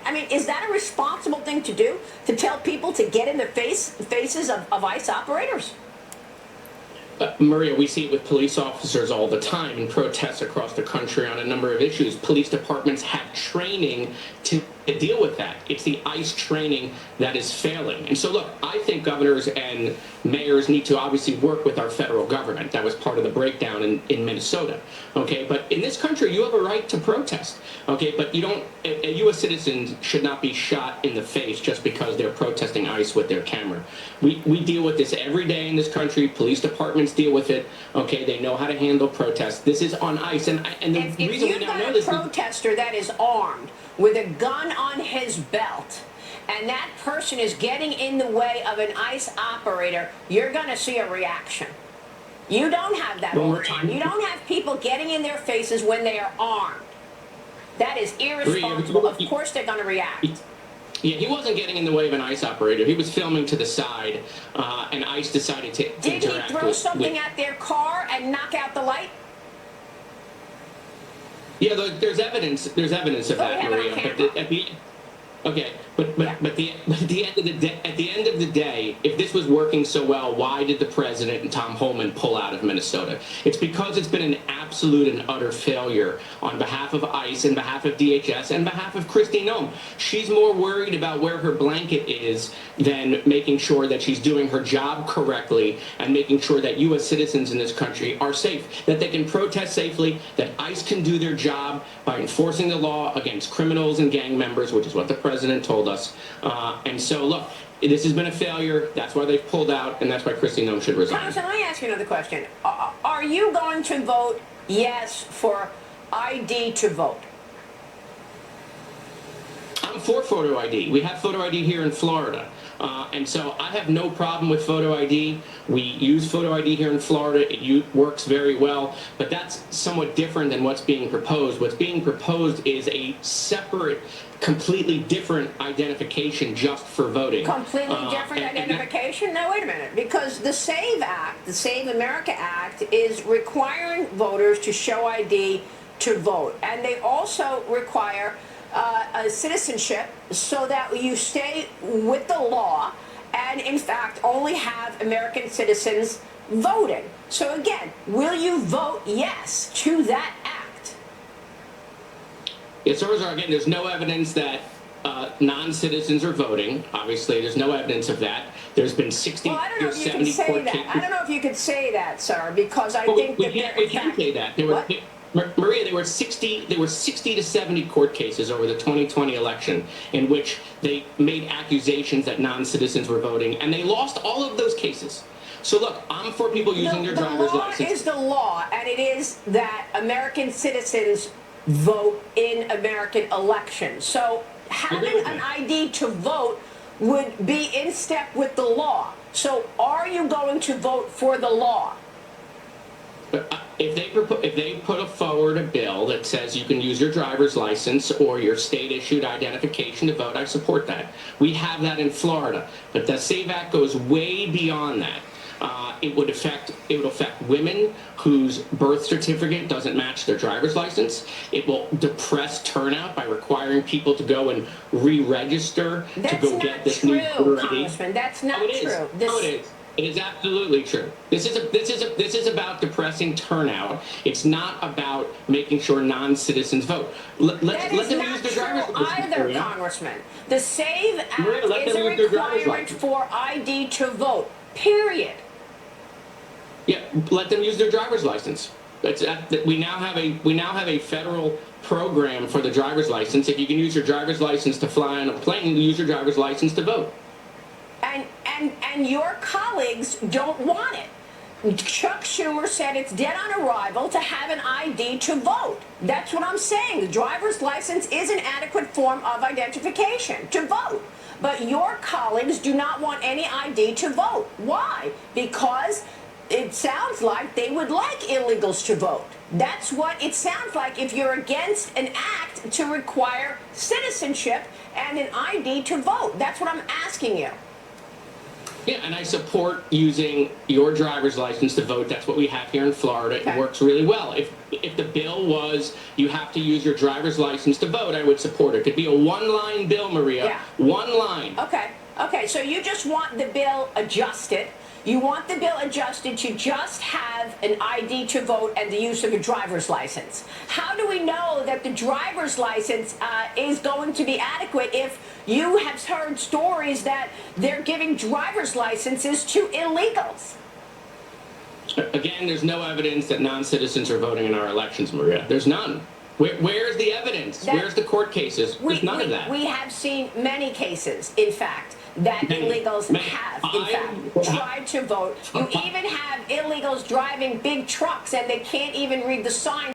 I mean, is that a responsible thing to do? To tell people to get in the faces of ICE operators? Maria, we see it with police officers all the time in protests across the country on a number of issues. Police departments have training to deal with that. It's the ICE training that is failing. And so, look, I think governors and mayors need to obviously work with our federal government. That was part of the breakdown in Minnesota. Okay, but in this country, you have a right to protest. Okay, but you don't. A U.S. citizen should not be shot in the face just because they're protesting ICE with their camera. We deal with this every day in this country. Police departments deal with it. Okay, they know how to handle protests. This is on ICE, and the reason we now know this. If you've got a protester that is armed with a gun on his belt, and that person is getting in the way of an ICE operator, you're going to see a reaction. You don't have that all the time. You don't have people getting in their faces when they are armed. That is irresponsible. Of course they're going to react. Yeah, he wasn't getting in the way of an ICE operator. He was filming to the side, and ICE decided to interact with... Did he throw something at their car and knock out the light? Yeah, there's evidence. There's evidence of that, Maria. But at the end of the day, if this was working so well, why did the president and Tom Homan pull out of Minnesota? It's because it's been an absolute and utter failure on behalf of ICE, and behalf of DHS, and behalf of Kristi Noem. She's more worried about where her blanket is than making sure that she's doing her job correctly and making sure that U.S. citizens in this country are safe, that they can protest safely, that ICE can do their job by enforcing the law against criminals and gang members, which is what the president told us. And so, look, this has been a failure. That's why they've pulled out, and that's why Kristi Noem should resign. Congressman, let me ask you another question. Are you going to vote yes for ID to vote? I'm for photo ID. We have photo ID here in Florida. And so I have no problem with photo ID. We use photo ID here in Florida. It works very well. But that's somewhat different than what's being proposed. What's being proposed is a separate, completely different identification just for voting. Completely different identification? No, wait a minute. Because the SAVE Act, the Save America Act, is requiring voters to show ID to vote. And they also require a citizenship so that you stay with the law and, in fact, only have American citizens voting. So, again, will you vote yes to that act? Yes, sir. Again, there's no evidence that non-citizens are voting. Obviously, there's no evidence of that. There's been 60 or 70 court cases. I don't know if you could say that, sir, because I think that we can say that. Maria, there were 60 to 70 court cases over the 2020 election in which they made accusations that non-citizens were voting, and they lost all of those cases. So look, I'm for people using their driver's license. The law is the law, and it is that American citizens vote in American elections. So having an ID to vote would be in step with the law. So are you going to vote for the law? If they put forward a bill that says you can use your driver's license or your state-issued identification to vote, I support that. We have that in Florida, but the SAVE Act goes way beyond that. It would affect women whose birth certificate doesn't match their driver's license. It will depress turnout by requiring people to go and re-register to go get this new voter ID. Congressman, that's not true. No, it is. It is absolutely true. This is about depressing turnout. It's not about making sure non-citizens vote. Let them use their driver's license. Either, Congressman. The SAVE Act is a requirement for ID to vote. Period. Yeah, let them use their driver's license. We now have a federal program for the driver's license. If you can use your driver's license to fly on a plane, you use your driver's license to vote. And your colleagues don't want it. Chuck Schumer said it's dead on arrival to have an ID to vote. That's what I'm saying. The driver's license is an adequate form of identification to vote. But your colleagues do not want any ID to vote. Why? Because it sounds like they would like illegals to vote. That's what it sounds like if you're against an act to require citizenship and an ID to vote. That's what I'm asking you. Yeah, and I support using your driver's license to vote. That's what we have here in Florida. Okay. It works really well. If the bill was you have to use your driver's license to vote, I would support it. It could be a one-line bill, Maria. Yeah. One line. Okay. Okay. So you just want the bill adjusted. You want the bill adjusted to just have an ID to vote and the use of a driver's license. How do we know that the driver's license is going to be adequate if you have heard stories that they're giving driver's licenses to illegals? Again, there's no evidence that non-citizens are voting in our elections, Maria. There's none. Where's the evidence? Where's the court cases? There's none of that. We have seen many cases, in fact, that illegals have, in fact, tried to vote. You even have illegals driving big trucks and they can't even read the sign.